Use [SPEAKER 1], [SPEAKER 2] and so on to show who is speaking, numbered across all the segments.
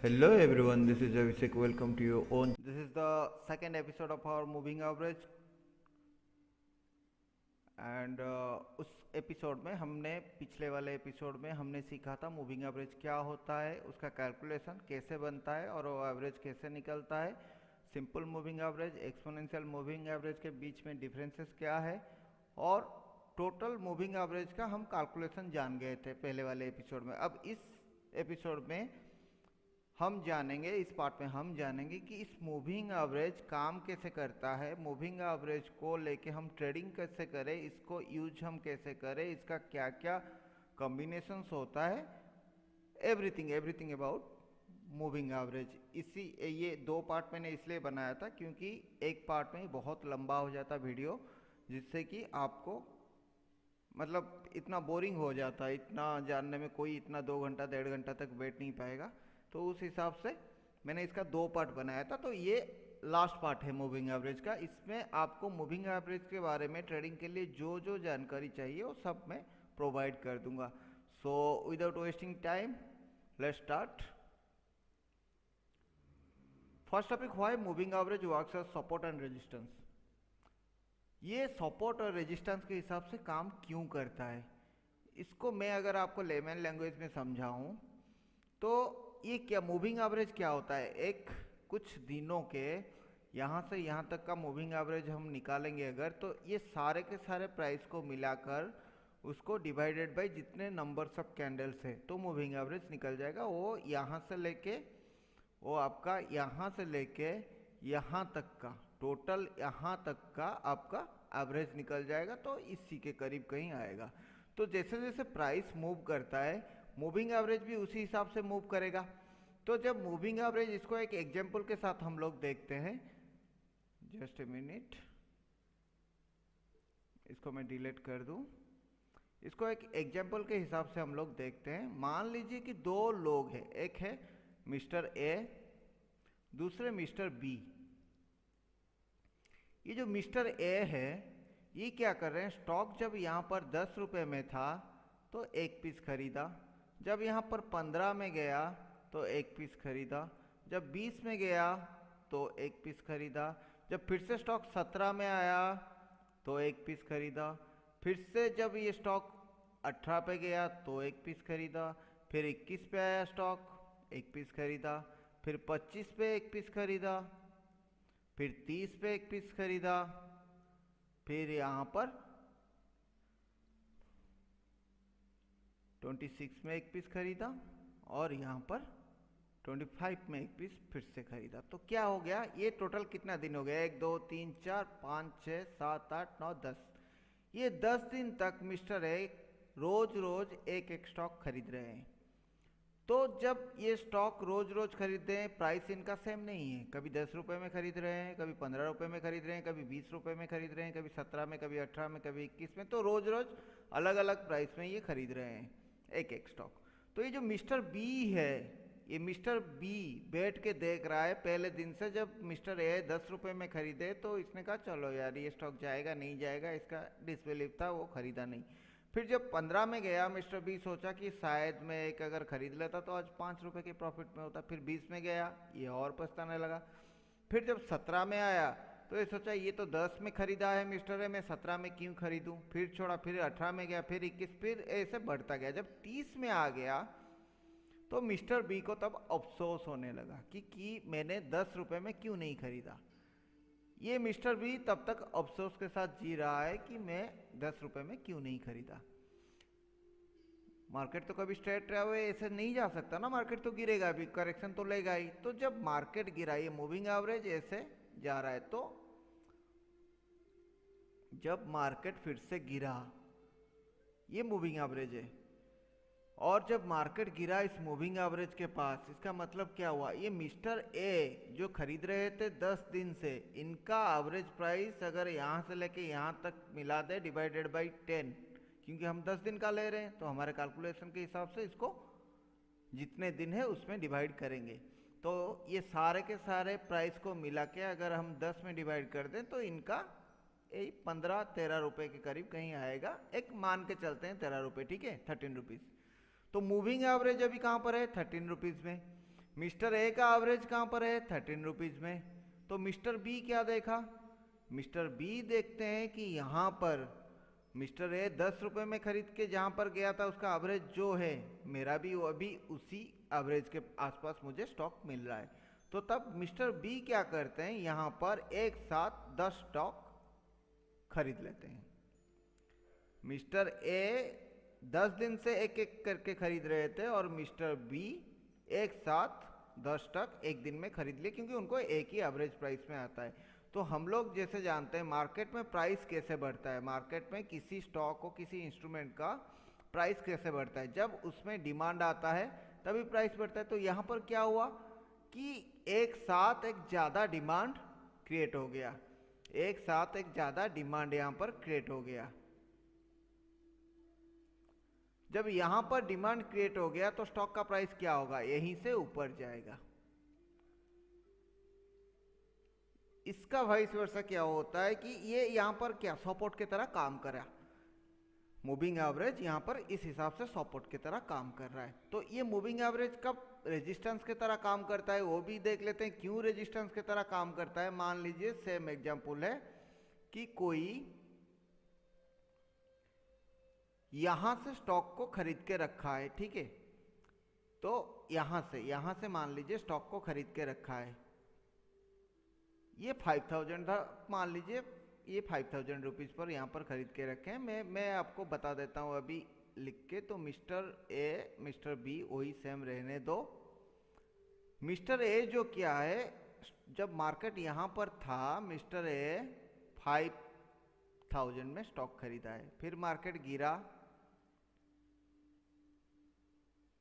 [SPEAKER 1] Hello everyone, this is Abhishek. Welcome to your own. This is the second episode of our moving average and उस episode में हमने पिछले वाले episode में हमने सीखा था मूविंग एवरेज क्या होता है, उसका कैलकुलेशन कैसे बनता है और वो एवरेज कैसे निकलता है, simple moving average exponential moving average के बीच में डिफरेंसेस क्या है और टोटल मूविंग एवरेज का हम कैलकुलेशन जान गए थे पहले वाले एपिसोड में। अब इस एपिसोड में हम जानेंगे, इस पार्ट में हम जानेंगे कि इस मूविंग एवरेज काम कैसे करता है, मूविंग एवरेज को लेके हम ट्रेडिंग कैसे करें, इसको यूज हम कैसे करें, इसका क्या क्या कॉम्बिनेशंस होता है, everything everything about moving average. इसी ये दो पार्ट मैंने इसलिए बनाया था क्योंकि एक पार्ट में ही बहुत लंबा हो जाता वीडियो, जिससे कि आपको मतलब इतना बोरिंग हो जाता है, इतना जानने में कोई इतना 2 घंटा 1.5 घंटा तक बैठ नहीं पाएगा। तो उस हिसाब से मैंने इसका दो पार्ट बनाया था। तो ये लास्ट पार्ट है मूविंग एवरेज का। इसमें आपको मूविंग एवरेज के बारे में ट्रेडिंग के लिए जो जो जानकारी चाहिए वो सब मैं प्रोवाइड कर दूंगा। So without wasting time let's start. First topic, why moving average works as support and resistance. ये सपोर्ट और रेजिस्टेंस के हिसाब से काम क्यों करता है, इसको मैं अगर आपको लेमन लैंग्वेज में समझाऊं तो ये क्या मूविंग एवरेज क्या होता है। एक कुछ दिनों के यहाँ से यहाँ तक का मूविंग एवरेज हम निकालेंगे अगर, तो ये सारे के सारे प्राइस को मिलाकर उसको डिवाइडेड बाय जितने नंबर्स ऑफ कैंडल्स है तो मूविंग एवरेज निकल जाएगा। वो यहाँ से लेके वो आपका यहाँ से लेके यहाँ तक का टोटल यहाँ तक का आपका एवरेज निकल जाएगा, तो इसी के करीब कहीं आएगा। तो जैसे जैसे प्राइस मूव करता है मूविंग एवरेज भी उसी हिसाब से मूव करेगा। तो जब मूविंग एवरेज, इसको एक एग्जांपल के साथ हम लोग देखते हैं, जस्ट ए मिनट, इसको मैं डिलीट कर दूं। इसको एक एग्जांपल के हिसाब से हम लोग देखते हैं। मान लीजिए कि दो लोग हैं, एक है मिस्टर ए, दूसरे मिस्टर बी। ये जो मिस्टर ए है ये क्या कर रहे हैं, स्टॉक जब यहाँ पर 10 रुपये में था तो एक पीस खरीदा, जब यहाँ पर 15 में गया तो एक पीस खरीदा, जब 20 में गया तो एक पीस खरीदा, जब फिर से स्टॉक 17 में आया तो एक पीस खरीदा, फिर से जब ये स्टॉक 18 पे गया तो एक पीस खरीदा, फिर 21 पे आया स्टॉक एक पीस खरीदा, फिर 25 पे एक पीस खरीदा, फिर 30 पे एक पीस खरीदा, फिर यहाँ पर 26 में एक पीस खरीदा और यहाँ पर 25 में एक पीस फिर से खरीदा। तो क्या हो गया, ये टोटल कितना दिन हो गया, 1 2 3 4 5 6 7 8 9 10, ये 10 दिन तक मिस्टर ए रोज रोज एक एक स्टॉक खरीद रहे हैं। तो जब ये स्टॉक रोज रोज खरीदते हैं, प्राइस इनका सेम नहीं है, कभी 10 रुपये में खरीद रहे हैं, कभी 15 रुपये में खरीद रहे हैं, कभी 20 रुपये में खरीद रहे हैं, कभी 17 में, कभी 18 में, कभी 21 में। तो रोज रोज अलग अलग प्राइस में ये खरीद रहे हैं एक एक स्टॉक। तो ये जो मिस्टर बी है, ये मिस्टर बी बैठ के देख रहा है पहले दिन से। जब मिस्टर ए 10 रुपये में खरीदे तो इसने कहा चलो यार ये स्टॉक जाएगा नहीं जाएगा, इसका डिसबिलीव था, वो खरीदा नहीं। फिर जब 15 में गया मिस्टर बी सोचा कि शायद मैं एक अगर खरीद लेता तो आज 5 रुपये के प्रॉफिट में होता। फिर 20 में गया, ये और पछताने लगा। फिर जब 17 में आया तो ये सोचा ये तो 10 में खरीदा है मिस्टर है, मैं 17 में क्यों खरीदूं। फिर छोड़ा, फिर 18 में गया, फिर 21, फिर ऐसे बढ़ता गया। जब 30 में आ गया तो मिस्टर बी को तब अफसोस होने लगा कि मैंने 10 रुपये में क्यों नहीं खरीदा। ये मिस्टर बी तब तक अफसोस के साथ जी रहा है कि मैं 10 रुपये में क्यों नहीं खरीदा। मार्केट तो कभी स्ट्रेट हुए ऐसे नहीं जा सकता ना, मार्केट तो गिरेगा भी, करेक्शन तो लेगा ही। तो जब मार्केट गिरा, ये मूविंग एवरेज ऐसे जा रहा है, तो जब मार्केट फिर से गिरा, ये मूविंग एवरेज है, और जब मार्केट गिरा इस मूविंग एवरेज के पास, इसका मतलब क्या हुआ, ये मिस्टर ए जो खरीद रहे थे 10 दिन से, इनका एवरेज प्राइस अगर यहाँ से लेके यहाँ तक मिला दे डिवाइडेड बाई 10, क्योंकि हम 10 दिन का ले रहे हैं तो हमारे कैलकुलेशन के हिसाब से इसको जितने दिन है उसमें डिवाइड करेंगे। तो ये सारे के सारे प्राइस को मिला के अगर हम 10 में डिवाइड कर दें तो इनका 15-13 रुपये के करीब कहीं आएगा, एक मान के चलते हैं 13 रुपये, ठीक है, 13 रुपीज़। तो मूविंग एवरेज अभी कहाँ पर है, 13 रुपीज़ में। मिस्टर ए का एवरेज कहाँ पर है 13 रुपीज़ में। तो मिस्टर बी क्या देखा, मिस्टर बी देखते हैं कि यहाँ पर मिस्टर ए 10 रुपये में खरीद के जहाँ पर गया था उसका एवरेज जो है मेरा भी वो अभी उसी एवरेज के आसपास मुझे स्टॉक मिल रहा है। तो तब मिस्टर बी क्या करते हैं, यहाँ पर एक साथ 10 स्टॉक खरीद लेते हैं। मिस्टर ए 10 दिन से एक एक करके खरीद रहे थे और मिस्टर बी एक साथ 10 स्टॉक एक दिन में खरीद लिए, क्योंकि उनको एक ही एवरेज प्राइस में आता है। तो हम लोग जैसे जानते हैं मार्केट में प्राइस कैसे बढ़ता है, मार्केट में किसी स्टॉक को किसी इंस्ट्रूमेंट का प्राइस कैसे बढ़ता है, जब उसमें डिमांड आता है तभी प्राइस बढ़ता है। तो यहाँ पर क्या हुआ कि एक साथ एक ज़्यादा डिमांड क्रिएट हो गया, एक साथ एक ज़्यादा डिमांड यहाँ पर क्रिएट हो गया। जब यहाँ पर डिमांड क्रिएट हो गया तो स्टॉक का प्राइस क्या होगा, यहीं से ऊपर जाएगा। इसका वाइस वर्सा क्या होता है कि ये यहाँ पर क्या सपोर्ट की तरह काम करा, मूविंग एवरेज यहाँ पर इस हिसाब से सपोर्ट की तरह काम कर रहा है। तो ये मूविंग एवरेज कब रेजिस्टेंस की तरह काम करता है वो भी देख लेते हैं। क्यों रेजिस्टेंस की तरह काम करता है, मान लीजिए सेम एग्जांपल है कि कोई यहां से स्टॉक को खरीद के रखा है, ठीक है। तो यहां से मान लीजिए स्टॉक को खरीद के रखा है, ये 5000 था, मान लीजिए ये 5000 रुपीज़ पर यहाँ पर खरीद के रखे हैं। मैं आपको बता देता हूँ अभी लिख के। तो मिस्टर ए मिस्टर बी वही सेम रहने दो। मिस्टर ए जो क्या है, जब मार्केट यहाँ पर था मिस्टर ए 5000 में स्टॉक खरीदा है, फिर मार्केट गिरा,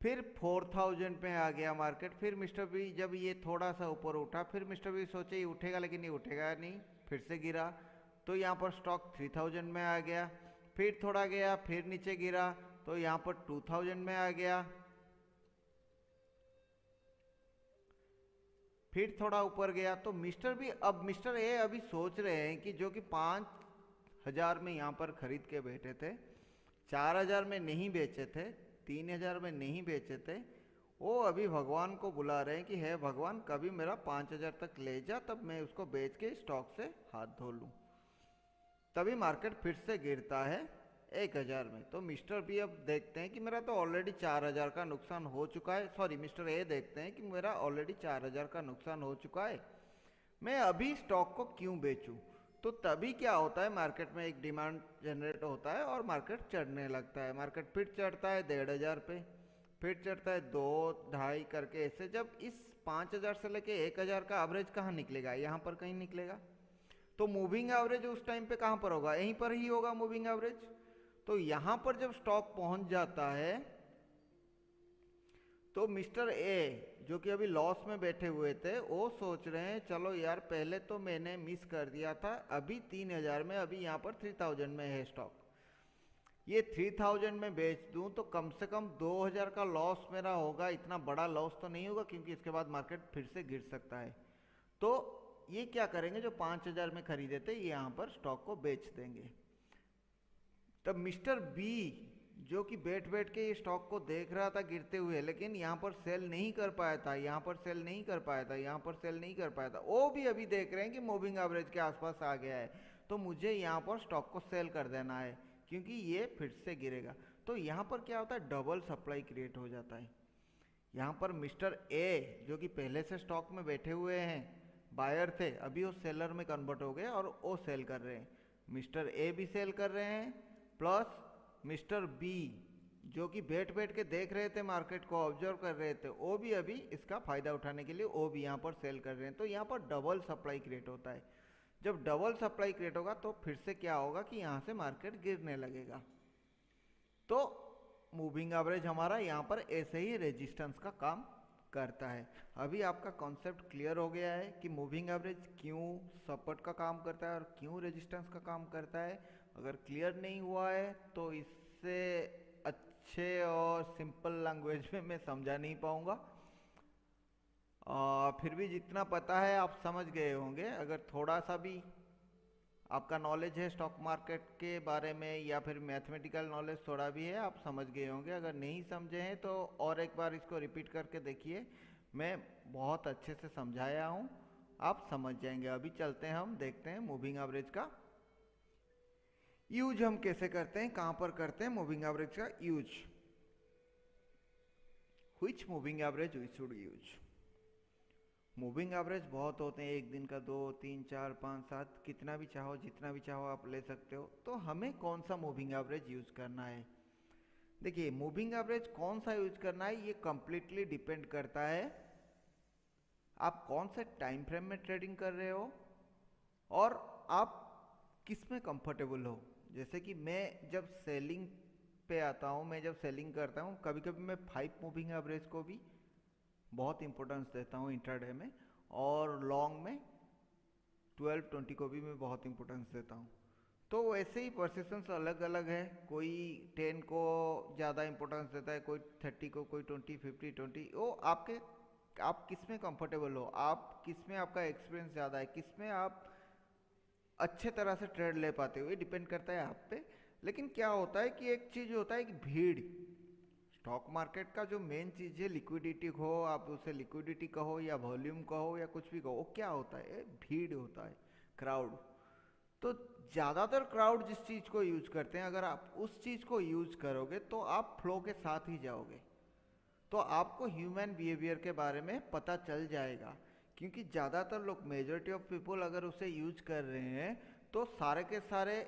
[SPEAKER 1] फिर 4000 पे आ गया मार्केट, फिर मिस्टर बी जब ये थोड़ा सा ऊपर उठा, फिर मिस्टर बी सोचे ये उठेगा, लेकिन ये उठेगा नहीं, फिर से गिरा, तो यहाँ पर स्टॉक 3000 में आ गया, फिर थोड़ा गया, फिर नीचे गिरा, तो यहाँ पर 2000 में आ गया, फिर थोड़ा ऊपर गया। तो मिस्टर ए अभी सोच रहे हैं कि जो कि 5000 में यहाँ पर खरीद के बैठे थे, 4000 में नहीं बेचे थे, 3000 में नहीं बेचे थे, वो अभी भगवान को बुला रहे हैं कि हे भगवान कभी मेरा 5000 तक ले जा, तब मैं उसको बेच के स्टॉक से हाथ धो लूँ। तभी मार्केट फिर से गिरता है 1000 में। तो मिस्टर बी अब देखते हैं कि मेरा तो ऑलरेडी 4000 का नुकसान हो चुका है, सॉरी मिस्टर ए देखते हैं कि मेरा ऑलरेडी 4000 का नुकसान हो चुका है, मैं अभी स्टॉक को क्यों बेचूं। तो तभी क्या होता है, मार्केट में एक डिमांड जनरेट होता है और मार्केट चढ़ने लगता है। मार्केट फिर चढ़ता है 1500 पे, फिर चढ़ता है 2, 2.5 करके ऐसे। जब इस 5000 से लेके 1000 का एवरेज कहाँ निकलेगा, यहाँ पर कहीं निकलेगा। तो मूविंग एवरेज उस टाइम पे कहाँ पर होगा, यहीं पर ही होगा मूविंग एवरेज। तो यहाँ पर जब स्टॉक पहुंच जाता है तो मिस्टर ए जो कि अभी लॉस में बैठे हुए थे वो सोच रहे हैं चलो यार पहले तो मैंने मिस कर दिया था, अभी 3000 में, अभी यहाँ पर 3000 में है स्टॉक, ये 3000 में बेच दूं तो कम से कम 2000 का लॉस मेरा होगा। इतना बड़ा लॉस तो नहीं होगा क्योंकि इसके बाद मार्केट फिर से गिर सकता है। तो ये क्या करेंगे, जो 5000 में खरीदे थे ये यहाँ पर स्टॉक को बेच देंगे। तब मिस्टर बी जो कि बैठ बैठ के ये स्टॉक को देख रहा था गिरते हुए, लेकिन यहाँ पर सेल नहीं कर पाया था, यहाँ पर सेल नहीं कर पाया था, यहाँ पर सेल नहीं कर पाया था, वो भी अभी देख रहे हैं कि मूविंग एवरेज के आसपास आ गया है, तो मुझे यहाँ पर स्टॉक को सेल कर देना है क्योंकि ये फिर से गिरेगा। तो यहाँ पर क्या होता है, डबल सप्लाई क्रिएट हो जाता है। यहाँ पर मिस्टर ए जो कि पहले से स्टॉक में बैठे हुए हैं, बायर थे, अभी वो सेलर में कन्वर्ट हो गए और वो सेल कर रहे हैं। मिस्टर ए भी सेल कर रहे हैं, प्लस मिस्टर बी जो कि बैठ बैठ के देख रहे थे, मार्केट को ऑब्जर्व कर रहे थे, वो भी अभी इसका फायदा उठाने के लिए वो भी यहाँ पर सेल कर रहे हैं। तो यहाँ पर डबल सप्लाई क्रिएट होता है। जब डबल सप्लाई क्रिएट होगा तो फिर से क्या होगा कि यहाँ से मार्केट गिरने लगेगा। तो मूविंग एवरेज हमारा यहाँ पर ऐसे ही रेजिस्टेंस का काम करता है। अभी आपका कॉन्सेप्ट क्लियर हो गया है कि मूविंग एवरेज क्यों सपोर्ट का काम करता है और क्यों रेजिस्टेंस का काम करता है। अगर क्लियर नहीं हुआ है तो इससे अच्छे और सिंपल लैंग्वेज में मैं समझा नहीं पाऊंगा, फिर भी जितना पता है आप समझ गए होंगे। अगर थोड़ा सा भी आपका नॉलेज है स्टॉक मार्केट के बारे में या फिर मैथमेटिकल नॉलेज थोड़ा भी है, आप समझ गए होंगे। अगर नहीं समझे हैं तो और एक बार इसको रिपीट करके देखिए, मैं बहुत अच्छे से समझाया हूँ, आप समझ जाएंगे। अभी चलते हैं, हम देखते हैं मूविंग एवरेज का यूज हम कैसे करते हैं, कहाँ पर करते हैं मूविंग एवरेज का use. Which moving average we should use. Moving average बहुत होते हैं, एक दिन का 2, 3, 4, 5, 7, कितना भी चाहो जितना भी चाहो आप ले सकते हो। तो हमें कौन सा मूविंग एवरेज यूज करना है, देखिए मूविंग एवरेज कौन सा यूज करना है ये कंप्लीटली डिपेंड करता है आप कौन से टाइम फ्रेम में ट्रेडिंग कर रहे हो और आप किस में कंफर्टेबल हो। जैसे कि मैं जब सेलिंग पे आता हूँ, मैं जब सेलिंग करता हूँ, कभी कभी मैं 5 मूविंग एवरेज को भी बहुत इंपॉर्टेंस देता हूँ इंट्राडे में, और लॉन्ग में 12, 20 को भी मैं बहुत इंपॉर्टेंस देता हूँ। तो वैसे ही परसिस्टेंस अलग अलग है, कोई 10 को ज़्यादा इंपॉर्टेंस देता है, कोई 30 को, कोई 20, 50, 20। वो आपके, आप किस में कंफर्टेबल हो, आप किस में आपका एक्सपीरियंस ज़्यादा है, किस में आप अच्छे तरह से ट्रेड ले पाते हो, ये डिपेंड करता है आप पे। लेकिन क्या होता है कि एक चीज़ होता है कि भीड़, स्टॉक मार्केट का जो मेन चीज़ है लिक्विडिटी हो, आप उसे लिक्विडिटी कहो या वॉल्यूम कहो या कुछ भी कहो, वो क्या होता है, भीड़ होता है, क्राउड। तो ज़्यादातर क्राउड जिस चीज़ को यूज करते हैं, अगर आप उस चीज़ को यूज करोगे तो आप फ्लो के साथ ही जाओगे, तो आपको ह्यूमन बिहेवियर के बारे में पता चल जाएगा। क्योंकि ज़्यादातर लोग, मेजोरिटी ऑफ पीपल अगर उसे यूज कर रहे हैं तो सारे के सारे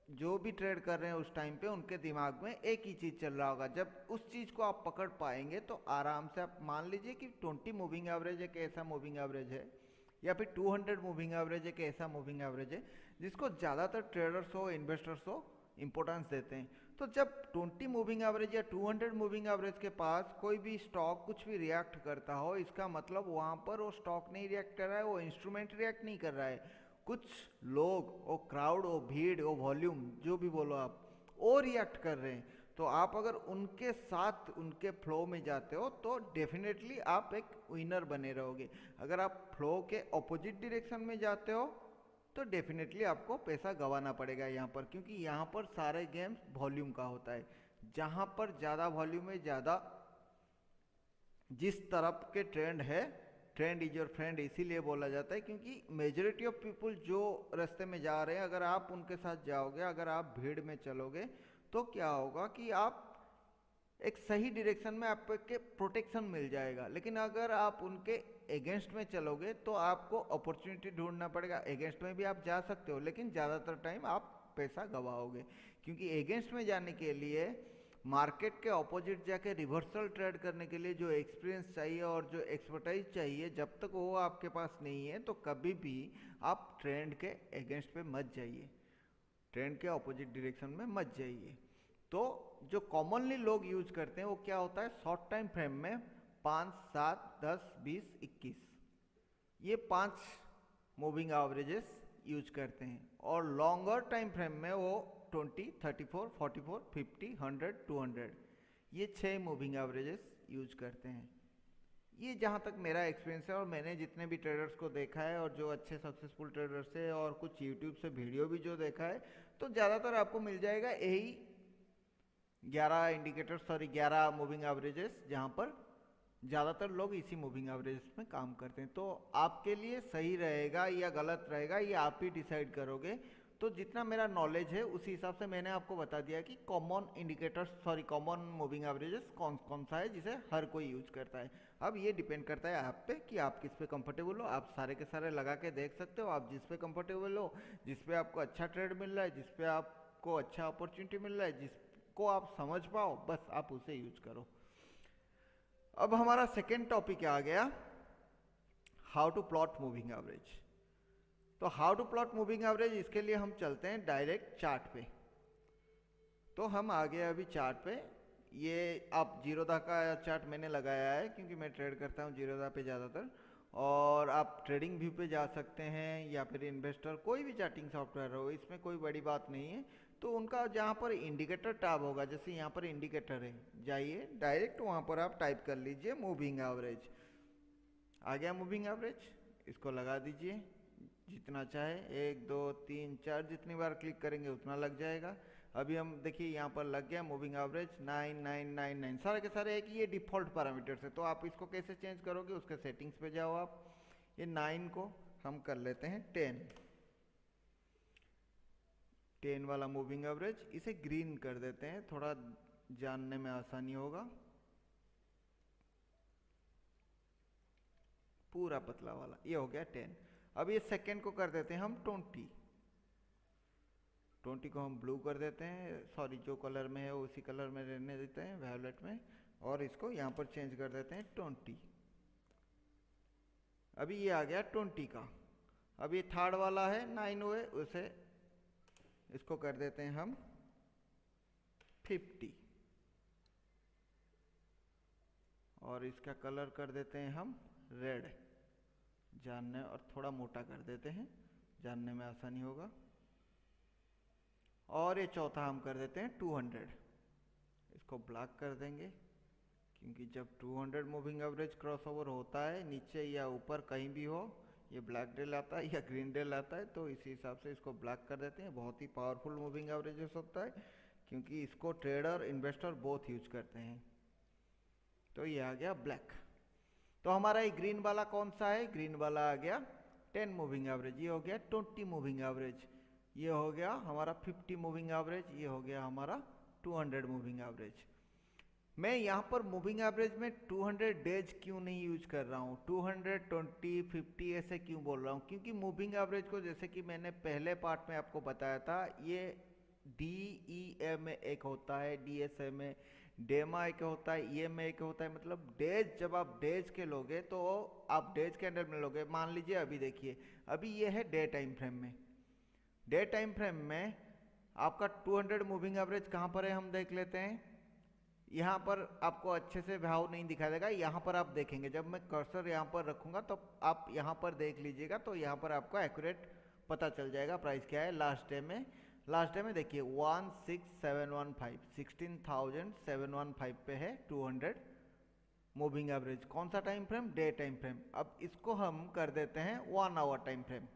[SPEAKER 1] जो भी ट्रेड कर रहे हैं उस टाइम पे उनके दिमाग में एक ही चीज़ चल रहा होगा। जब उस चीज़ को आप पकड़ पाएंगे तो आराम से आप मान लीजिए कि 20 मूविंग एवरेज एक ऐसा मूविंग एवरेज है, या फिर 200 मूविंग एवरेज एक ऐसा मूविंग एवरेज है जिसको ज़्यादातर ट्रेडर्स हो, इन्वेस्टर्स हो, इंपॉर्टेंस देते हैं। तो जब 20 मूविंग एवरेज या 200 मूविंग एवरेज के पास कोई भी स्टॉक कुछ भी रिएक्ट करता हो, इसका मतलब वहाँ पर वो स्टॉक नहीं रिएक्ट कर रहा है, वो इंस्ट्रूमेंट रिएक्ट नहीं कर रहा है, कुछ लोग, वो क्राउड, वो भीड़, वो वॉल्यूम, जो भी बोलो आप, वो रिएक्ट कर रहे हैं। तो आप अगर उनके साथ, उनके फ्लो में जाते हो तो डेफिनेटली आप एक विनर बने रहोगे। अगर आप फ्लो के ऑपोजिट डायरेक्शन में जाते हो तो डेफिनेटली आपको पैसा गंवाना पड़ेगा यहाँ पर, क्योंकि यहाँ पर सारे गेम्स वॉल्यूम का होता है। जहाँ पर ज़्यादा वॉल्यूम है, ज़्यादा जिस तरफ के ट्रेंड है, ट्रेंड इज योर फ्रेंड इसीलिए बोला जाता है, क्योंकि मेजोरिटी ऑफ पीपल जो रास्ते में जा रहे हैं, अगर आप उनके साथ जाओगे, अगर आप भीड़ में चलोगे तो क्या होगा कि आप एक सही डायरेक्शन में आपके प्रोटेक्शन मिल जाएगा। लेकिन अगर आप उनके अगेंस्ट में चलोगे तो आपको अपॉर्चुनिटी ढूंढना पड़ेगा। अगेंस्ट में भी आप जा सकते हो लेकिन ज़्यादातर टाइम आप पैसा गवाओगे, क्योंकि अगेंस्ट में जाने के लिए मार्केट के ऑपोजिट जाके रिवर्सल ट्रेड करने के लिए जो एक्सपीरियंस चाहिए और जो एक्सपर्टाइज चाहिए, जब तक वो आपके पास नहीं है तो कभी भी आप ट्रेंड के अगेंस्ट पे मत जाइए, ट्रेंड के ऑपोजिट डायरेक्शन में मत जाइए। तो जो कॉमनली लोग यूज करते हैं वो क्या होता है, शॉर्ट टाइम फ्रेम में 5, 7, 10, 20, 21, ये 5 मूविंग एवरेजेस यूज करते हैं, और लॉन्गर टाइम फ्रेम में वो 20, 34, 44, 50, 100, 200, ये 6 मूविंग एवरेजेस यूज करते हैं। ये जहाँ तक मेरा एक्सपीरियंस है, और मैंने जितने भी ट्रेडर्स को देखा है और जो अच्छे सक्सेसफुल ट्रेडर्स है और कुछ यूट्यूब से वीडियो भी जो देखा है, तो ज़्यादातर आपको मिल जाएगा यही 11 इंडिकेटर, सॉरी 11 मूविंग एवरेजेस, जहाँ पर ज़्यादातर लोग इसी मूविंग एवरेजेस में काम करते हैं। तो आपके लिए सही रहेगा या गलत रहेगा ये आप ही डिसाइड करोगे। तो जितना मेरा नॉलेज है उसी हिसाब से मैंने आपको बता दिया कि common indicators, sorry common moving averages कौन कौन सा है जिसे हर कोई यूज करता है। अब ये डिपेंड करता है आप पे कि आप किस पे कंफर्टेबल हो। आप सारे के सारे लगा के देख सकते हो, आप जिस पे कंफर्टेबल हो, जिस पे आपको अच्छा ट्रेड मिल रहा है, जिस पे आपको अच्छा अपॉर्चुनिटी मिल रहा है, जिसको आप समझ पाओ, बस आप उसे यूज करो। अब हमारा सेकेंड टॉपिक आ गया, how to plot moving average. तो how to plot moving average, इसके लिए हम चलते हैं डायरेक्ट चार्ट पे। तो हम आ गए अभी चार्ट पे। ये आप जीरोधा का चार्ट मैंने लगाया है क्योंकि मैं ट्रेड करता हूँ जीरोधा पे ज़्यादातर, और आप ट्रेडिंग व्यू पे जा सकते हैं या फिर इन्वेस्टर, कोई भी चार्टिंग सॉफ्टवेयर हो, इसमें कोई बड़ी बात नहीं है। तो उनका जहाँ पर इंडिकेटर टैब होगा, जैसे यहाँ पर इंडिकेटर है, जाइए डायरेक्ट वहाँ पर आप टाइप कर लीजिए मूविंग एवरेज। आ गया मूविंग एवरेज, इसको लगा दीजिए जितना चाहे, 1, 2, 3, 4, जितनी बार क्लिक करेंगे उतना लग जाएगा। अभी हम देखिए यहाँ पर लग गया मूविंग एवरेज 9999, सारे के सारे एक ये डिफ़ॉल्ट पैरामीटर्स है। तो आप इसको कैसे चेंज करोगे, उसके सेटिंग्स पे जाओ आप, ये 9 को हम कर लेते हैं 10 वाला मूविंग एवरेज, इसे ग्रीन कर देते हैं, थोड़ा जानने में आसानी होगा। पूरा पतला वाला ये हो गया 10। अब ये सेकेंड को कर देते हैं हम 20 को हम ब्लू कर देते हैं, सॉरी जो कलर में है उसी कलर में रहने देते हैं, वायलेट में, और इसको यहाँ पर चेंज कर देते हैं 20। अभी ये आ गया 20 का। अब ये थर्ड वाला है 9 हुए, उसे इसको कर देते हैं हम 50, और इसका कलर कर देते हैं हम रेड, जानने, और थोड़ा मोटा कर देते हैं, जानने में आसानी होगा। और ये चौथा हम कर देते हैं 200, इसको ब्लैक कर देंगे, क्योंकि जब 200 मूविंग एवरेज क्रॉसओवर होता है, नीचे या ऊपर कहीं भी हो, ये ब्लैक डेल आता है या ग्रीन डेल आता है, तो इसी हिसाब से इसको ब्लैक कर देते हैं। बहुत ही पावरफुल मूविंग एवरेजेस होता है, क्योंकि इसको ट्रेडर इन्वेस्टर बोथ यूज करते हैं। तो ये आ गया ब्लैक। तो हमारा ये ग्रीन वाला कौन सा है, ग्रीन वाला आ गया 10 मूविंग एवरेज, ये हो गया 20 मूविंग एवरेज, ये हो गया हमारा 50 मूविंग एवरेज, ये हो गया हमारा 200 मूविंग एवरेज। मैं यहाँ पर मूविंग एवरेज में 200 डेज क्यों नहीं यूज कर रहा हूँ, 200, 20, 50 ऐसे क्यों बोल रहा हूँ, क्योंकि मूविंग एवरेज को, जैसे कि मैंने पहले पार्ट में आपको बताया था, ये DEM एक होता है, DSA में डेमा एक होता है, EM एक होता है, मतलब डेज, जब आप डेज के लोगे तो आप डेज कैंडल में लोगे। मान लीजिए अभी देखिए, अभी ये है डे टाइम फ्रेम में, डे टाइम फ्रेम में आपका 200 मूविंग एवरेज कहाँ पर है, हम देख लेते हैं। यहाँ पर आपको अच्छे से भाव नहीं दिखाई देगा, यहाँ पर आप देखेंगे, जब मैं कर्सर यहाँ पर रखूंगा तो आप यहाँ पर देख लीजिएगा, तो यहाँ पर आपको एक्यूरेट पता चल जाएगा प्राइस क्या है। लास्ट डे में देखिए 16715, 16,715 पे है 200 मूविंग एवरेज। कौन सा time frame, day time frame. अब इसको हम कर देते हैं 1 आवर टाइम फ्रेम।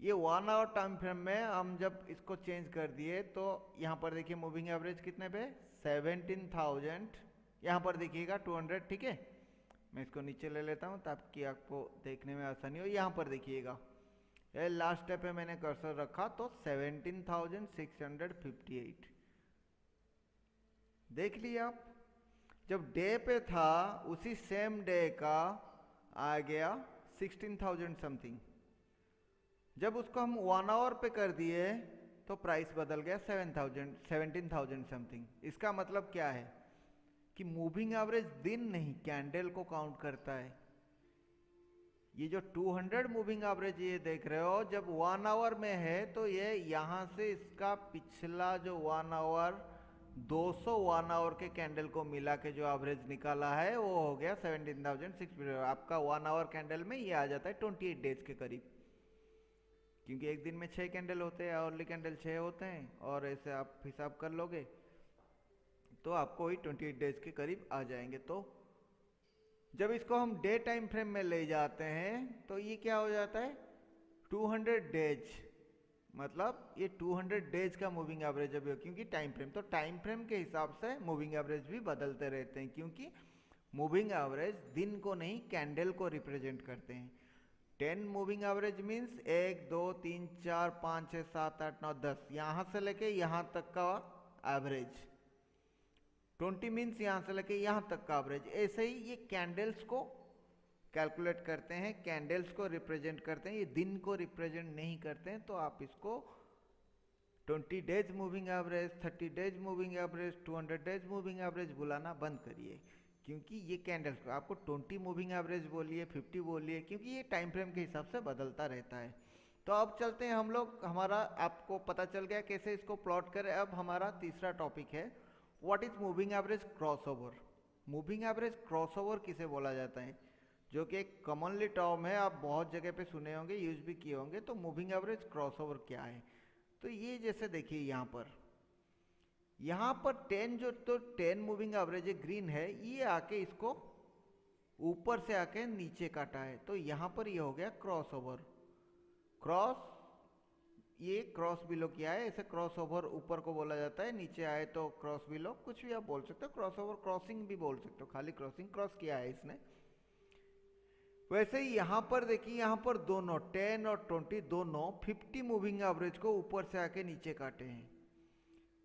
[SPEAKER 1] ये 1 आवर टाइम फ्रेम में हम जब इसको चेंज कर दिए, तो यहाँ पर देखिए मूविंग एवरेज कितने पे, 17,000, यहाँ पर देखिएगा 200, ठीक है। मैं इसको नीचे ले लेता हूँ ताकि आपको देखने में आसानी हो। यहाँ पर देखिएगा, ये लास्ट स्टेप पे मैंने कर्सर रखा तो 17,658 देख लिया आप। जब डे पे था, उसी सेम डे का आ गया 16,000 समथिंग। जब उसको हम 1 आवर पे कर दिए तो प्राइस बदल गया 17,000 समथिंग। इसका मतलब क्या है कि मूविंग एवरेज दिन नहीं, कैंडल को काउंट करता है। ये जो 200 मूविंग एवरेज ये देख रहे हो, जब 1 आवर में है तो ये यहाँ से इसका पिछला जो 1 आवर 200 1 आवर के कैंडल को मिला के जो एवरेज निकाला है वो हो गया 17,600। आपका 1 आवर कैंडल में ये आ जाता है 28 डेज के करीब, क्योंकि एक दिन में 6 कैंडल होते हैं, आवरली कैंडल 6 होते हैं, और ऐसे आप हिसाब कर लोगे तो आपको वही 28 डेज के करीब आ जाएंगे। तो जब इसको हम डे टाइम फ्रेम में ले जाते हैं तो ये क्या हो जाता है 200 डेज, मतलब ये 200 डेज का मूविंग एवरेज अभी, क्योंकि टाइम फ्रेम, तो टाइम फ्रेम के हिसाब से मूविंग एवरेज भी बदलते रहते हैं, क्योंकि मूविंग एवरेज दिन को नहीं कैंडल को रिप्रेजेंट करते हैं। 10 मूविंग एवरेज मीन्स 1 2 3 4 5 6 7 8 9 10, यहाँ से लेके यहाँ तक का एवरेज। 20 मीन्स यहाँ से लेके यहाँ तक का एवरेज। ऐसे ही ये कैंडल्स को कैलकुलेट करते हैं, कैंडल्स को रिप्रेजेंट करते हैं, ये दिन को रिप्रेजेंट नहीं करते हैं। तो आप इसको 20 days moving average, 30 days moving average, 200 days moving average बुलाना बंद करिए, क्योंकि ये कैंडल्स को आपको 20 मूविंग एवरेज बोलिए, 50 बोलिए, क्योंकि ये टाइम फ्रेम के हिसाब से बदलता रहता है। तो अब चलते हैं हम लोग, हमारा आपको पता चल गया कैसे इसको प्लॉट करें। अब हमारा तीसरा टॉपिक है what is moving average crossover. Moving average crossover किसे बोला जाता है, जो कि एक कॉमनली टर्म है, आप बहुत जगह पे सुने होंगे, यूज भी किए होंगे। तो मूविंग एवरेज क्रॉसओवर क्या है, तो ये जैसे देखिए यहाँ पर 10 जो, तो 10 मूविंग एवरेज ग्रीन है, ये आके इसको ऊपर से आके नीचे काटा है, तो यहाँ पर ये हो गया क्रॉसओवर। क्रॉस ये क्रॉस बिलो किया है, ऐसे क्रॉस ओवर ऊपर को बोला जाता है, नीचे आए तो क्रॉस बिलो, कुछ भी आप बोल सकते हो, क्रॉस ओवर क्रॉसिंग भी बोल सकते हो, खाली क्रॉसिंग क्रॉस किया है इसने। वैसे ही यहाँ पर देखिए, यहाँ पर दोनों 10 और 20 दोनों 50 मूविंग एवरेज को ऊपर से आके नीचे काटे हैं।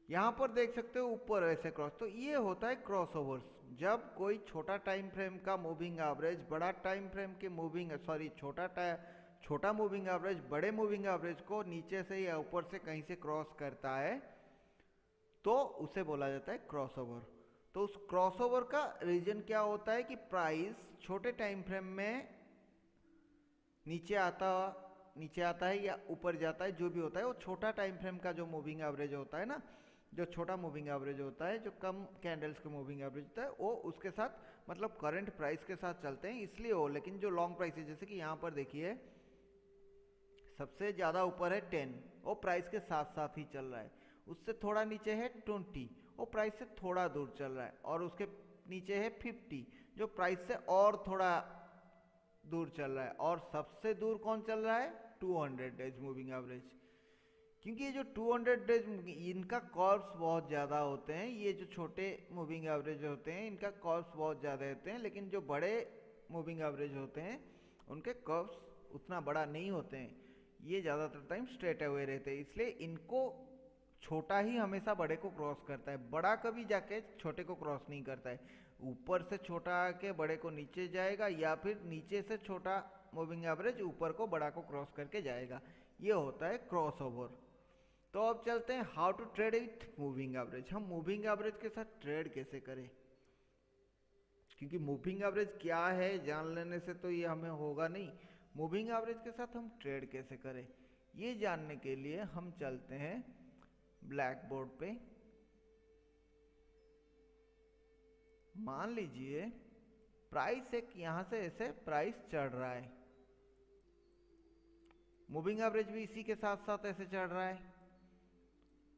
[SPEAKER 1] यहाँ पर देख सकते हो ऊपर ऐसे क्रॉस, तो ये होता है क्रॉस ओवर्स। जब कोई छोटा टाइम फ्रेम का मूविंग एवरेज बड़ा टाइम फ्रेम के मूविंग सॉरी छोटा मूविंग एवरेज बड़े मूविंग एवरेज को नीचे से या ऊपर से कहीं से क्रॉस करता है तो उसे बोला जाता है क्रॉसओवर। तो उस क्रॉसओवर का रीजन क्या होता है कि प्राइस छोटे टाइम फ्रेम में नीचे आता है या ऊपर जाता है, जो भी होता है वो छोटा टाइम फ्रेम का जो मूविंग एवरेज होता है ना, जो छोटा मूविंग एवरेज होता है, जो कम कैंडल्स का मूविंग एवरेज होता है, वो उसके साथ मतलब करंट प्राइस के साथ चलते हैं, इसलिए वो। लेकिन जो लॉन्ग प्राइस है, जैसे कि यहाँ पर देखिए सबसे ज़्यादा ऊपर है 10, वो प्राइस के साथ साथ ही चल रहा है। उससे थोड़ा नीचे है 20, वो प्राइस से थोड़ा दूर चल रहा है। और उसके नीचे है 50, जो प्राइस से और थोड़ा दूर चल रहा है। और सबसे दूर कौन चल रहा है? 200 डेज मूविंग एवरेज। क्योंकि ये जो 200 डेज इनका कर्व्स बहुत ज़्यादा होते हैं, ये जो छोटे मूविंग एवरेज होते हैं इनका कर्व्स बहुत ज़्यादा होते हैं, लेकिन जो बड़े मूविंग एवरेज होते हैं उनके कर्व्स उतना बड़ा नहीं होते हैं, ये ज़्यादातर टाइम स्ट्रेट अवे रहते हैं, इसलिए इनको छोटा ही हमेशा बड़े को क्रॉस करता है, बड़ा कभी जाके छोटे को क्रॉस नहीं करता है। ऊपर से छोटा आके बड़े को नीचे जाएगा, या फिर नीचे से छोटा मूविंग एवरेज ऊपर को बड़ा को क्रॉस करके जाएगा, ये होता है क्रॉस ओवर। तो अब चलते हैं how to trade with moving average. हम मूविंग एवरेज के साथ ट्रेड कैसे करें, क्योंकि मूविंग एवरेज क्या है जान लेने से तो ये हमें होगा नहीं, मूविंग एवरेज के साथ हम ट्रेड कैसे करें ये जानने के लिए हम चलते हैं ब्लैक बोर्ड पे। मान लीजिए प्राइस एक यहां से ऐसे प्राइस चढ़ रहा है, मूविंग एवरेज भी इसी के साथ साथ ऐसे चढ़ रहा है,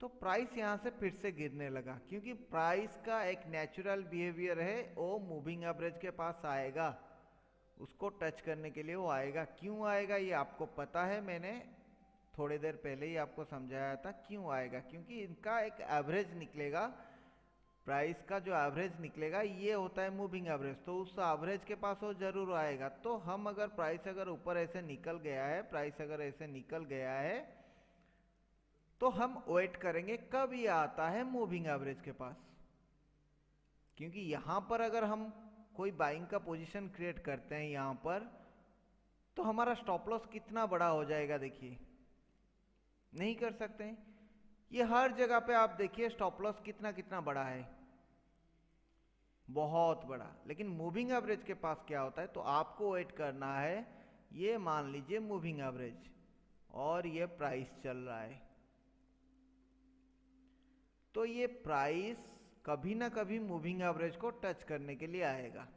[SPEAKER 1] तो प्राइस यहां से फिर से गिरने लगा, क्योंकि प्राइस का एक नेचुरल बिहेवियर है, वो मूविंग एवरेज के पास आएगा, उसको टच करने के लिए वो आएगा। क्यों आएगा ये आपको पता है, मैंने थोड़ी देर पहले ही आपको समझाया था क्यों आएगा। क्योंकि इनका एक एवरेज निकलेगा, प्राइस का जो एवरेज निकलेगा ये होता है मूविंग एवरेज, तो उस एवरेज के पास वो जरूर आएगा। तो हम अगर प्राइस अगर ऊपर ऐसे निकल गया है, प्राइस अगर ऐसे निकल गया है, तो हम वेट करेंगे कब ये आता है मूविंग एवरेज के पास। क्योंकि यहां पर अगर हम कोई बाइंग का पोजीशन क्रिएट करते हैं यहां पर, तो हमारा स्टॉप लॉस कितना बड़ा हो जाएगा, देखिए नहीं कर सकते हैं। ये हर जगह पे आप देखिए स्टॉप लॉस कितना कितना बड़ा है, बहुत बड़ा। लेकिन मूविंग एवरेज के पास क्या होता है, तो आपको वेट करना है, ये मान लीजिए मूविंग एवरेज और ये प्राइस चल रहा है, तो ये प्राइस कभी ना कभी मूविंग एवरेज को टच करने के लिए आएगा।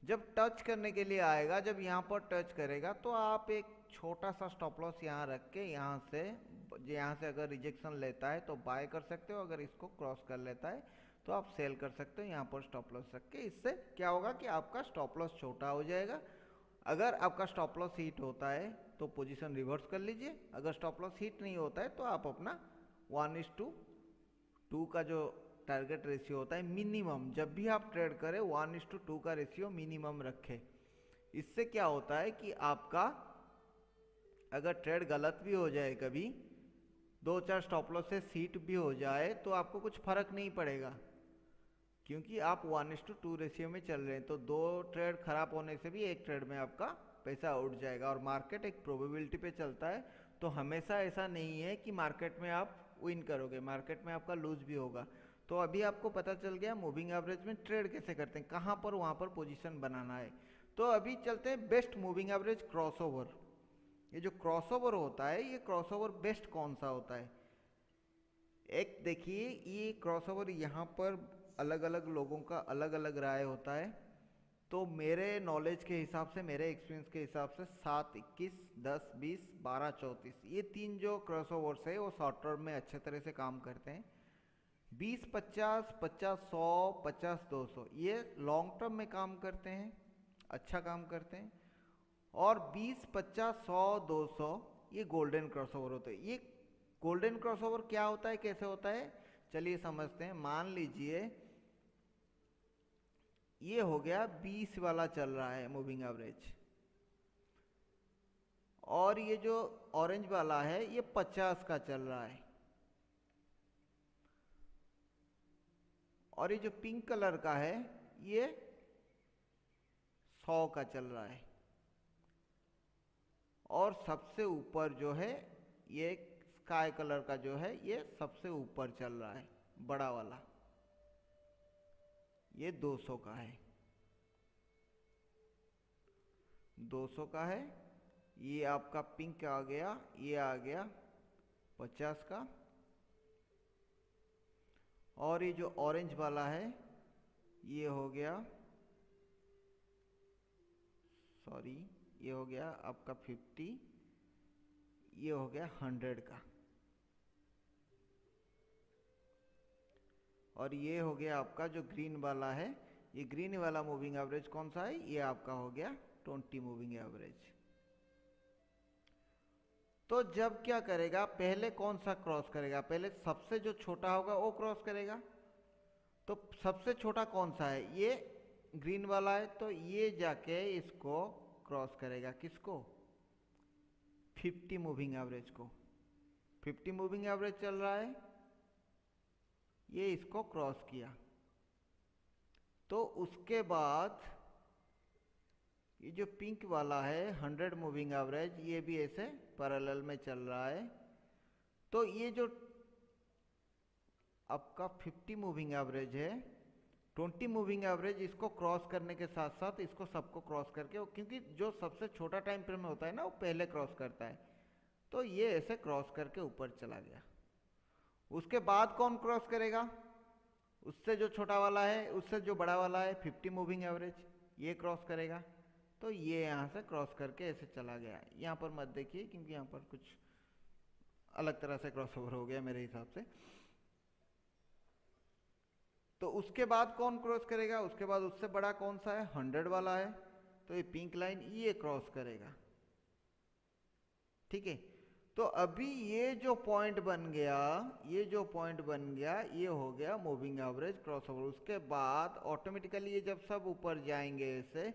[SPEAKER 1] जब टच करने के लिए आएगा, जब यहाँ पर टच करेगा, तो आप एक छोटा सा स्टॉप लॉस यहाँ रख के यहाँ से अगर रिजेक्शन लेता है तो बाय कर सकते हो, अगर इसको क्रॉस कर लेता है तो आप सेल कर सकते हो यहाँ पर स्टॉप लॉस रख के। इससे क्या होगा कि आपका स्टॉप लॉस छोटा हो जाएगा। अगर आपका स्टॉप लॉस हिट होता है तो पोजीशन रिवर्स कर लीजिए, अगर स्टॉप लॉस हिट नहीं होता है तो आप अपना 1:2 का जो टारगेट रेशियो होता है मिनिमम, जब भी आप ट्रेड करें 1:2 का रेशियो मिनिमम रखें। इससे क्या होता है कि आपका अगर ट्रेड गलत भी हो जाए, कभी 2-4 स्टॉप लॉस से सीट भी हो जाए, तो आपको कुछ फर्क नहीं पड़ेगा, क्योंकि आप 1:2 रेशियो में चल रहे हैं। तो 2 ट्रेड खराब होने से भी एक ट्रेड में आपका पैसा उठ जाएगा। और मार्केट एक प्रोबेबिलिटी पे चलता है, तो हमेशा ऐसा नहीं है कि मार्केट में आप विन करोगे, मार्केट में आपका लूज भी होगा। तो अभी आपको पता चल गया मूविंग एवरेज में ट्रेड कैसे करते हैं, कहाँ पर वहाँ पर पोजीशन बनाना है। तो अभी चलते हैं बेस्ट मूविंग एवरेज क्रॉसओवर। ये जो क्रॉसओवर होता है, ये क्रॉसओवर बेस्ट कौन सा होता है, एक देखिए ये क्रॉसओवर यहाँ पर अलग अलग लोगों का अलग अलग राय होता है। तो मेरे नॉलेज के हिसाब से, मेरे एक्सपीरियंस के हिसाब से 7, 21, 10, 20, 12, 34 ये 3 जो क्रॉसओवर्स है वो शॉर्ट टर्म में अच्छे तरह से काम करते हैं। 20, 50, 50, 100, 50, 200 ये लॉन्ग टर्म में काम करते हैं, अच्छा काम करते हैं। और 20, 50, 100, 200 ये गोल्डन क्रॉसओवर होते हैं। ये गोल्डन क्रॉसओवर क्या होता है, कैसे होता है, चलिए समझते हैं। मान लीजिए ये हो गया 20 वाला चल रहा है मूविंग एवरेज, और ये जो ऑरेंज वाला है ये 50 का चल रहा है, और ये जो पिंक कलर का है ये 100 का चल रहा है, और सबसे ऊपर जो है ये स्काई कलर का जो है ये सबसे ऊपर चल रहा है, बड़ा वाला, ये 200 का है, 200 का है। ये आपका पिंक आ गया, ये आ गया 50 का, और ये जो ऑरेंज वाला है ये हो गया, सॉरी ये हो गया आपका 50, ये हो गया 100 का, और ये हो गया आपका जो ग्रीन वाला है, ये ग्रीन वाला मूविंग एवरेज कौन सा है, ये आपका हो गया 20 मूविंग एवरेज। तो जब क्या करेगा, पहले कौन सा क्रॉस करेगा, पहले सबसे जो छोटा होगा वो क्रॉस करेगा। तो सबसे छोटा कौन सा है, ये ग्रीन वाला है, तो ये जाके इसको क्रॉस करेगा, किसको, 50 मूविंग एवरेज को। 50 मूविंग एवरेज चल रहा है, ये इसको क्रॉस किया, तो उसके बाद ये जो पिंक वाला है 100 मूविंग एवरेज, ये भी ऐसे पैरेलल में चल रहा है। तो ये जो आपका 50 मूविंग एवरेज है, 20 मूविंग एवरेज इसको क्रॉस करने के साथ साथ इसको सबको क्रॉस करके, क्योंकि जो सबसे छोटा टाइम फ्रेम में होता है ना वो पहले क्रॉस करता है, तो ये ऐसे क्रॉस करके ऊपर चला गया। उसके बाद कौन क्रॉस करेगा, उससे जो छोटा वाला है, उससे जो बड़ा वाला है 50 मूविंग एवरेज, ये क्रॉस करेगा। तो ये यहाँ से क्रॉस करके ऐसे चला गया। यहाँ पर मत देखिए क्योंकि यहाँ पर कुछ अलग तरह से क्रॉस ओवर हो गया मेरे हिसाब से। तो उसके बाद कौन क्रॉस करेगा, उसके बाद उससे बड़ा कौन सा है, 100 वाला है, तो ये पिंक लाइन ये क्रॉस करेगा, ठीक है। तो अभी ये जो पॉइंट बन गया, ये जो पॉइंट बन गया, ये हो गया मूविंग एवरेज क्रॉस ओवर। उसके बाद ऑटोमेटिकली ये जब सब ऊपर जाएंगे ऐसे,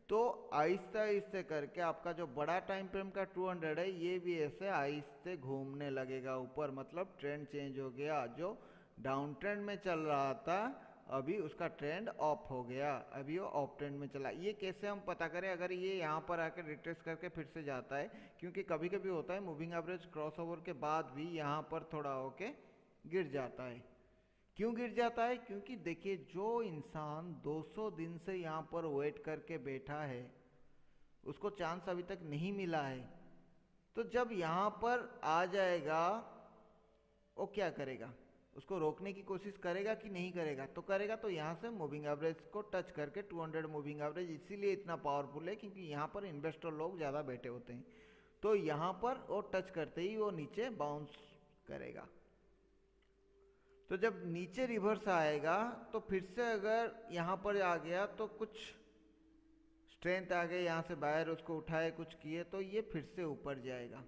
[SPEAKER 1] तो आहिस्ते आहिस्ते करके आपका जो बड़ा टाइम फ्रेम का 200 है, ये भी ऐसे आहिस्ते घूमने लगेगा ऊपर, मतलब ट्रेंड चेंज हो गया। जो डाउन ट्रेंड में चल रहा था अभी उसका ट्रेंड ऑफ हो गया, अभी वो ऑफ ट्रेंड में चला। ये कैसे हम पता करें, अगर ये यहाँ पर आकर रिट्रेस करके फिर से जाता है, क्योंकि कभी कभी होता है मूविंग एवरेज क्रॉस ओवर के बाद भी यहाँ पर थोड़ा होके गिर जाता है। क्यों गिर जाता है, क्योंकि देखिए जो इंसान 200 दिन से यहाँ पर वेट करके बैठा है उसको चांस अभी तक नहीं मिला है, तो जब यहाँ पर आ जाएगा वो क्या करेगा, उसको रोकने की कोशिश करेगा कि नहीं करेगा, तो करेगा। तो यहाँ से मूविंग एवरेज को टच करके 200 मूविंग एवरेज इसीलिए इतना पावरफुल है क्योंकि यहाँ पर इन्वेस्टर लोग ज़्यादा बैठे होते हैं, तो यहाँ पर वो टच करते ही वो नीचे बाउंस करेगा। तो जब नीचे रिवर्स आएगा तो फिर से अगर यहाँ पर आ गया तो कुछ स्ट्रेंथ आ गई, यहाँ से बाहर उसको उठाए कुछ किए, तो ये फिर से ऊपर जाएगा,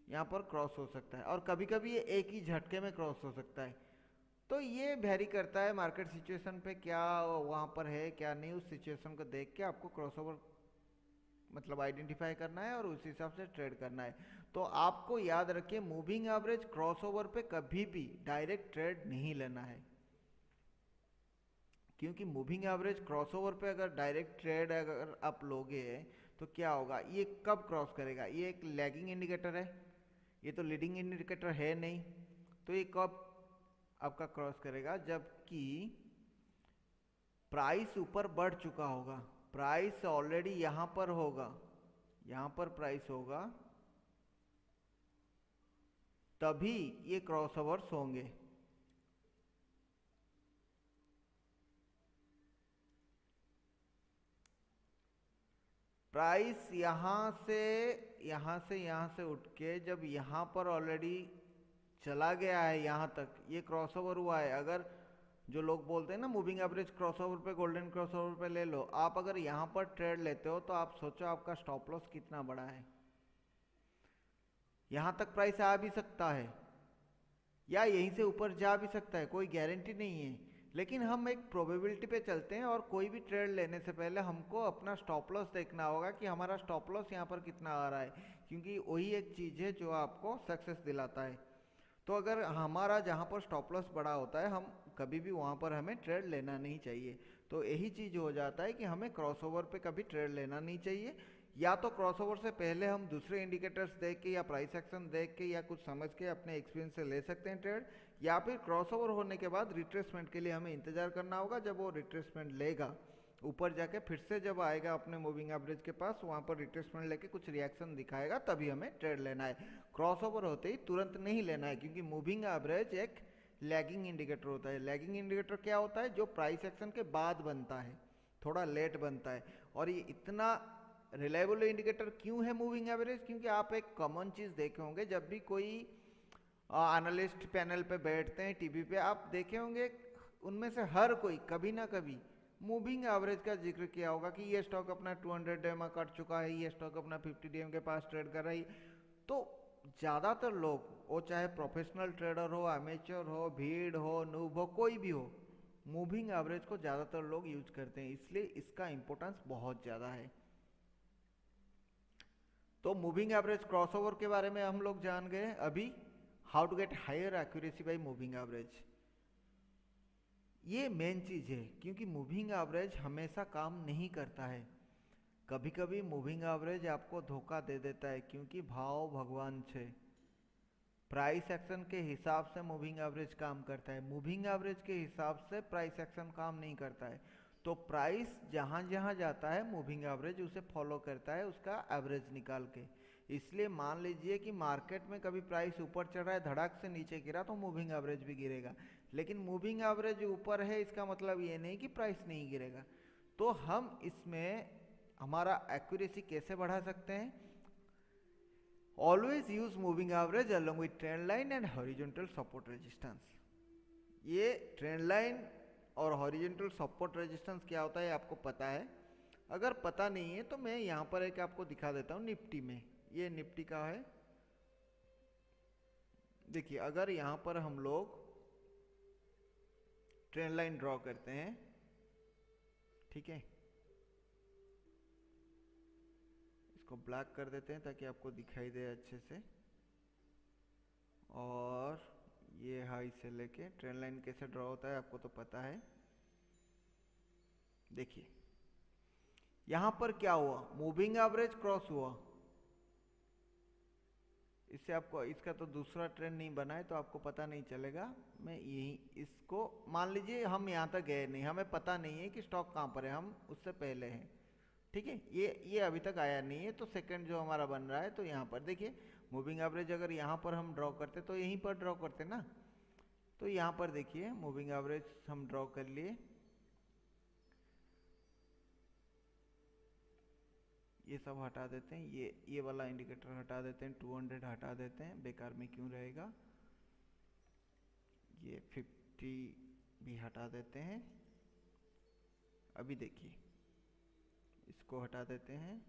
[SPEAKER 1] यहाँ पर क्रॉस हो सकता है, और कभी कभी ये एक ही झटके में क्रॉस हो सकता है। तो ये वेरी करता है मार्केट सिचुएशन पे, क्या वहाँ पर है क्या नहीं, उस सिचुएशन को देख के आपको क्रॉसओवर मतलब आइडेंटिफाई करना है और उस हिसाब से ट्रेड करना है। तो आपको याद रखिए मूविंग एवरेज क्रॉसओवर पे कभी भी डायरेक्ट ट्रेड नहीं लेना है, क्योंकि मूविंग एवरेज क्रॉसओवर पे अगर डायरेक्ट ट्रेड अगर आप लोगे तो क्या होगा, ये कब क्रॉस करेगा, ये एक लैगिंग इंडिकेटर है, ये तो लीडिंग इंडिकेटर है नहीं, तो ये कब आपका क्रॉस करेगा, जबकि प्राइस ऊपर बढ़ चुका होगा, प्राइस ऑलरेडी यहां पर होगा, यहां पर प्राइस होगा, तभी ये क्रॉसओवर्स होंगे। प्राइस यहां से उठ के जब यहां पर ऑलरेडी चला गया है, यहां तक ये क्रॉसओवर हुआ है। अगर जो लोग बोलते हैं ना मूविंग एवरेज क्रॉसओवर पे, गोल्डन क्रॉसओवर पे ले लो, आप अगर यहां पर ट्रेड लेते हो तो आप सोचो आपका स्टॉप लॉस कितना बड़ा है। यहां तक प्राइस आ भी सकता है, या यहीं से ऊपर जा भी सकता है, कोई गारंटी नहीं है। लेकिन हम एक प्रोबेबिलिटी पे चलते हैं, और कोई भी ट्रेड लेने से पहले हमको अपना स्टॉप लॉस देखना होगा कि हमारा स्टॉप लॉस यहाँ पर कितना आ रहा है, क्योंकि वही एक चीज़ है जो आपको सक्सेस दिलाता है। तो अगर हमारा जहाँ पर स्टॉप लॉस बड़ा होता है, हम कभी भी वहाँ पर हमें ट्रेड लेना नहीं चाहिए। तो यही चीज़ हो जाता है कि हमें क्रॉसओवर पे कभी ट्रेड लेना नहीं चाहिए। या तो क्रॉसओवर से पहले हम दूसरे इंडिकेटर्स देख के या प्राइस एक्शन देख के या कुछ समझ के अपने एक्सपीरियंस से ले सकते हैं ट्रेड, या फिर क्रॉसओवर होने के बाद रिट्रेसमेंट के लिए हमें इंतजार करना होगा। जब वो रिट्रेसमेंट लेगा, ऊपर जाके फिर से जब आएगा अपने मूविंग एवरेज के पास, वहाँ पर रिट्रेसमेंट लेके कुछ रिएक्शन दिखाएगा, तभी हमें ट्रेड लेना है। क्रॉसओवर होते ही तुरंत नहीं लेना है, क्योंकि मूविंग एवरेज एक लैगिंग इंडिकेटर होता है। लैगिंग इंडिकेटर क्या होता है? जो प्राइस एक्शन के बाद बनता है, थोड़ा लेट बनता है। और ये इतना रिलायबल इंडिकेटर क्यों है मूविंग एवरेज? क्योंकि आप एक कॉमन चीज़ देखे होंगे, जब भी कोई एनालिस्ट पैनल पे बैठते हैं टीवी पे, आप देखे होंगे उनमें से हर कोई कभी ना कभी मूविंग एवरेज का जिक्र किया होगा कि ये स्टॉक अपना 200 डे में कट चुका है, ये स्टॉक अपना 50 डे के पास ट्रेड कर रही। तो ज़्यादातर लोग, वो चाहे प्रोफेशनल ट्रेडर हो, अमेचर हो, भीड़ हो, नूब हो, कोई भी हो, मूविंग एवरेज को ज़्यादातर लोग यूज करते हैं, इसलिए इसका इंपॉर्टेंस बहुत ज़्यादा है। तो मूविंग एवरेज क्रॉसओवर के बारे में हम लोग जान गए। अभी how to get higher accuracy by moving average, ये मेन चीज़ है। क्योंकि मूविंग एवरेज हमेशा काम नहीं करता है, कभी कभी मूविंग एवरेज आपको धोखा दे देता है, क्योंकि भाव भगवान छे, प्राइस एक्शन के हिसाब से मूविंग एवरेज काम करता है, मूविंग एवरेज के हिसाब से प्राइस एक्शन काम नहीं करता है। तो प्राइस जहाँ जहाँ जाता है, मूविंग एवरेज उसे फॉलो करता है, उसका एवरेज निकाल के। इसलिए मान लीजिए कि मार्केट में कभी प्राइस ऊपर चढ़ रहा है, धड़ाक से नीचे गिरा, तो मूविंग एवरेज भी गिरेगा। लेकिन मूविंग एवरेज ऊपर है, इसका मतलब ये नहीं कि प्राइस नहीं गिरेगा। तो हम इसमें हमारा एक्यूरेसी कैसे बढ़ा सकते हैं? Always use moving average along with trend line and horizontal support resistance. ये ट्रेंड लाइन और हॉरिजॉन्टल सपोर्ट रेजिस्टेंस क्या होता है आपको पता है? अगर पता नहीं है तो मैं यहाँ पर एक आपको दिखा देता हूँ निफ्टी में। ये निफ्टी का है, देखिए अगर यहाँ पर हम लोग ट्रेंड लाइन ड्रॉ करते हैं, ठीक है, इसको ब्लैक कर देते हैं ताकि आपको दिखाई दे अच्छे से। और ये हाई से लेके ट्रेंड लाइन कैसे ड्रॉ होता है आपको तो पता है। देखिए यहां पर क्या हुआ, मूविंग एवरेज क्रॉस हुआ, इससे आपको इसका तो दूसरा ट्रेंड नहीं बना है तो आपको पता नहीं चलेगा। मैं यही इसको मान लीजिए, हम यहाँ तक गए नहीं, हमें पता नहीं है कि स्टॉक कहाँ पर है, हम उससे पहले हैं, ठीक है। ये अभी तक आया नहीं है, तो सेकंड जो हमारा बन रहा है, तो यहाँ पर देखिए मूविंग एवरेज अगर यहाँ पर हम ड्रॉ करते तो यहीं पर ड्रॉ करते ना। तो यहाँ पर देखिए मूविंग एवरेज हम ड्रॉ कर लिए, ये सब हटा देते हैं, ये वाला इंडिकेटर हटा देते हैं, 200 हटा देते हैं, बेकार में क्यों रहेगा। ये 50 भी हटा देते हैं। अभी देखिए इसको हटा देते हैं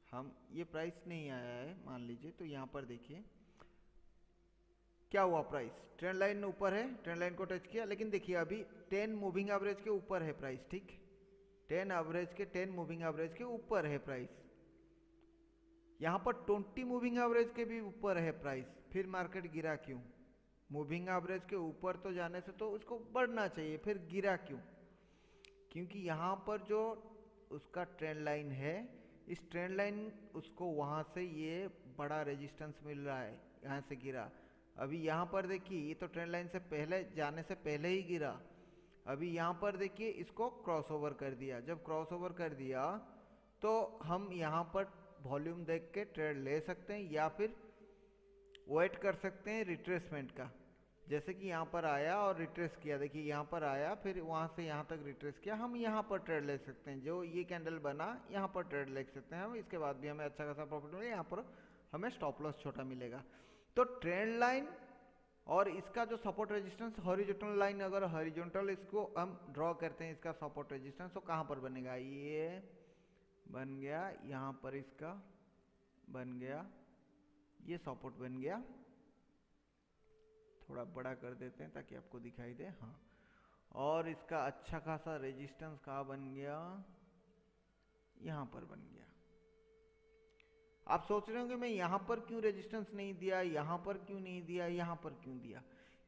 [SPEAKER 1] हम, ये प्राइस नहीं आया है मान लीजिए, तो यहाँ पर देखिए क्या हुआ, प्राइस ट्रेंड लाइन ऊपर है, ट्रेंड लाइन को टच किया, लेकिन देखिए अभी 10 मूविंग एवरेज के ऊपर है प्राइस, ठीक, 10 मूविंग एवरेज के ऊपर है प्राइस। यहाँ पर 20 मूविंग एवरेज के भी ऊपर है प्राइस, फिर मार्केट गिरा क्यों? मूविंग एवरेज के ऊपर तो जाने से तो उसको बढ़ना चाहिए, फिर गिरा क्यों? क्योंकि यहाँ पर जो उसका ट्रेंड लाइन है, इस ट्रेंड लाइन उसको वहाँ से ये बड़ा रेजिस्टेंस मिल रहा है, यहाँ से गिरा। अभी यहाँ पर देखिए ये तो ट्रेंड लाइन से पहले जाने से पहले ही गिरा। अभी यहाँ पर देखिए इसको क्रॉस ओवर कर दिया, जब क्रॉस ओवर कर दिया तो हम यहाँ पर वॉल्यूम देख के ट्रेड ले सकते हैं, या फिर वेट कर सकते हैं रिट्रेसमेंट का। जैसे कि यहाँ पर आया और रिट्रेस किया, देखिए यहाँ पर आया, फिर वहाँ से यहाँ तक रिट्रेस किया, हम यहाँ पर ट्रेड ले सकते हैं। जो ये कैंडल बना यहाँ पर ट्रेड ले सकते हैं हम, इसके बाद भी हमें अच्छा खासा प्रॉफिट मिलेगा, यहाँ पर हमें स्टॉप लॉस छोटा मिलेगा। तो ट्रेंड लाइन और इसका जो सपोर्ट रेजिस्टेंस हॉरिजॉन्टल लाइन, अगर हॉरिजॉन्टल इसको हम ड्रॉ करते हैं इसका सपोर्ट रेजिस्टेंस, तो कहाँ पर बनेगा? ये बन गया, यहाँ पर इसका बन गया, ये सपोर्ट बन गया, थोड़ा बड़ा कर देते हैं ताकि आपको दिखाई दे। हाँ, और इसका अच्छा खासा रेजिस्टेंस कहाँ बन गया, यहाँ पर बन गया। आप सोच रहे होंगे मैं यहाँ पर क्यों रेजिस्टेंस नहीं दिया, यहाँ पर क्यों नहीं दिया, यहाँ पर क्यों दिया?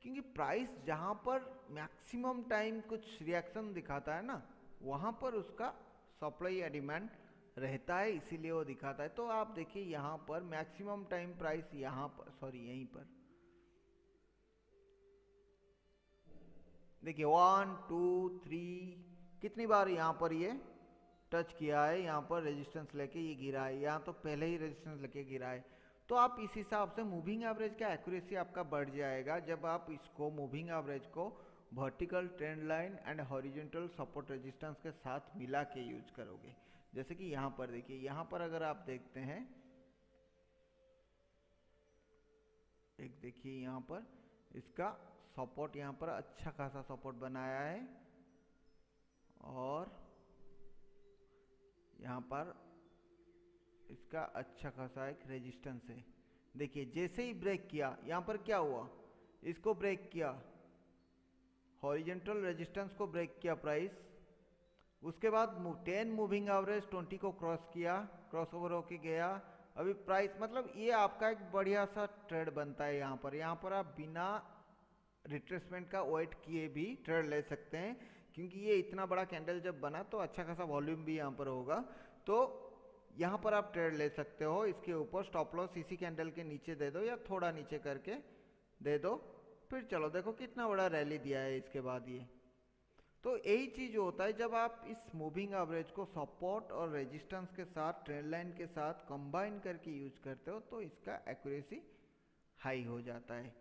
[SPEAKER 1] क्योंकि प्राइस जहाँ पर मैक्सिमम टाइम कुछ रिएक्शन दिखाता है ना, वहाँ पर उसका सप्लाई या डिमांड रहता है, इसीलिए वो दिखाता है। तो आप देखिए यहाँ पर मैक्सिमम टाइम प्राइस यहाँ पर, सॉरी यहीं पर देखिए 1 2 3 कितनी बार यहाँ पर ये टच किया है, यहाँ पर रेजिस्टेंस लेके ये गिरा है, यहाँ तो पहले ही रेजिस्टेंस लेके गिरा है। तो आप इस हिसाब से मूविंग एवरेज का एक्यूरेसी आपका बढ़ जाएगा जब आप इसको मूविंग एवरेज को vertical trend line and horizontal support resistance के साथ मिला के यूज करोगे। जैसे कि यहाँ पर देखिए, यहाँ पर अगर आप देखते हैं, एक देखिए यहाँ पर इसका सपोर्ट, यहाँ पर अच्छा खासा सपोर्ट बनाया है और यहाँ पर इसका अच्छा खासा एक रेजिस्टेंस है। देखिए जैसे ही ब्रेक किया, यहाँ पर क्या हुआ, इसको ब्रेक किया, हॉरिजॉन्टल रेजिस्टेंस को ब्रेक किया प्राइस, उसके बाद 10 मूविंग एवरेज 20 को क्रॉस किया, क्रॉस ओवर होके गया। अभी प्राइस मतलब ये आपका एक बढ़िया सा ट्रेड बनता है। यहाँ पर आप बिना रिट्रेसमेंट का वेट किए भी ट्रेड ले सकते हैं, क्योंकि ये इतना बड़ा कैंडल जब बना तो अच्छा खासा वॉल्यूम भी यहाँ पर होगा। तो यहाँ पर आप ट्रेड ले सकते हो। इसके ऊपर स्टॉप लॉस इसी कैंडल के नीचे दे दो या थोड़ा नीचे करके दे दो, फिर चलो देखो कितना बड़ा रैली दिया है इसके बाद ये। तो यही चीज होता है जब आप इस मूविंग एवरेज को सपोर्ट और रेजिस्टेंस के साथ, ट्रेंड लाइन के साथ कंबाइन करके यूज करते हो तो इसका एक्यूरेसी हाई हो जाता है।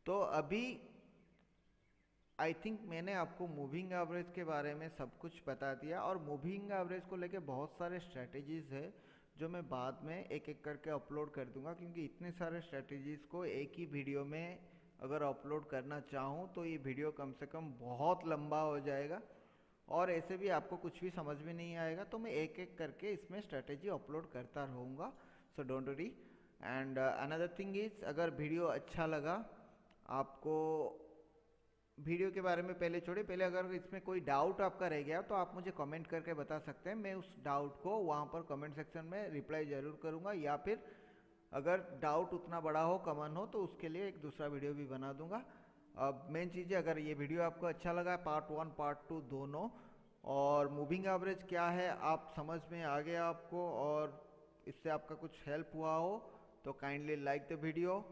[SPEAKER 1] तो अभी आई थिंक मैंने आपको मूविंग एवरेज के बारे में सब कुछ बता दिया, और मूविंग एवरेज को लेके बहुत सारे स्ट्रेटेजीज है जो मैं बाद में एक एक करके अपलोड कर दूंगा, क्योंकि इतने सारे स्ट्रेटेजीज को एक ही वीडियो में अगर अपलोड करना चाहूँ तो ये वीडियो कम से कम बहुत लंबा हो जाएगा और ऐसे भी आपको कुछ भी समझ में नहीं आएगा। तो मैं एक एक करके इसमें स्ट्रेटेजी अपलोड करता रहूँगा, so don't worry. And another thing is, अगर वीडियो अच्छा लगा आपको, वीडियो के बारे में पहले छोड़िए, पहले अगर इसमें कोई डाउट आपका रह गया तो आप मुझे कमेंट करके बता सकते हैं। मैं उस डाउट को वहाँ पर कमेंट सेक्शन में रिप्लाई ज़रूर करूँगा, या फिर अगर डाउट उतना बड़ा हो, कॉमन हो, तो उसके लिए एक दूसरा वीडियो भी बना दूंगा। अब मेन चीज़ है, अगर ये वीडियो आपको अच्छा लगा, पार्ट 1 पार्ट 2 दोनों, और मूविंग एवरेज क्या है आप समझ में आ गया आपको और इससे आपका कुछ हेल्प हुआ हो, तो kindly like the video,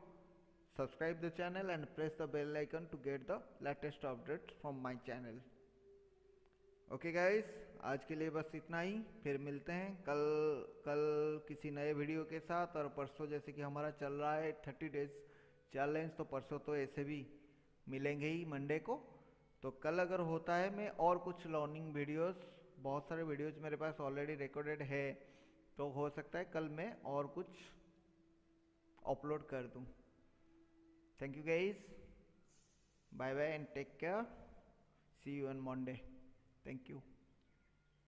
[SPEAKER 1] subscribe the channel and press the bell icon to get the latest updates from my channel. Okay guys, आज के लिए बस इतना ही, फिर मिलते हैं कल किसी नए वीडियो के साथ। और परसों जैसे कि हमारा चल रहा है 30 डेज चैलेंज, तो परसों तो ऐसे भी मिलेंगे ही मंडे को। तो कल अगर होता है मैं और कुछ लर्निंग वीडियोस, बहुत सारे वीडियोस मेरे पास ऑलरेडी रिकॉर्डेड है, तो हो सकता है कल मैं और कुछ अपलोड कर दूं। Thank you guys. Bye bye and take care. See you on Monday. Thank you.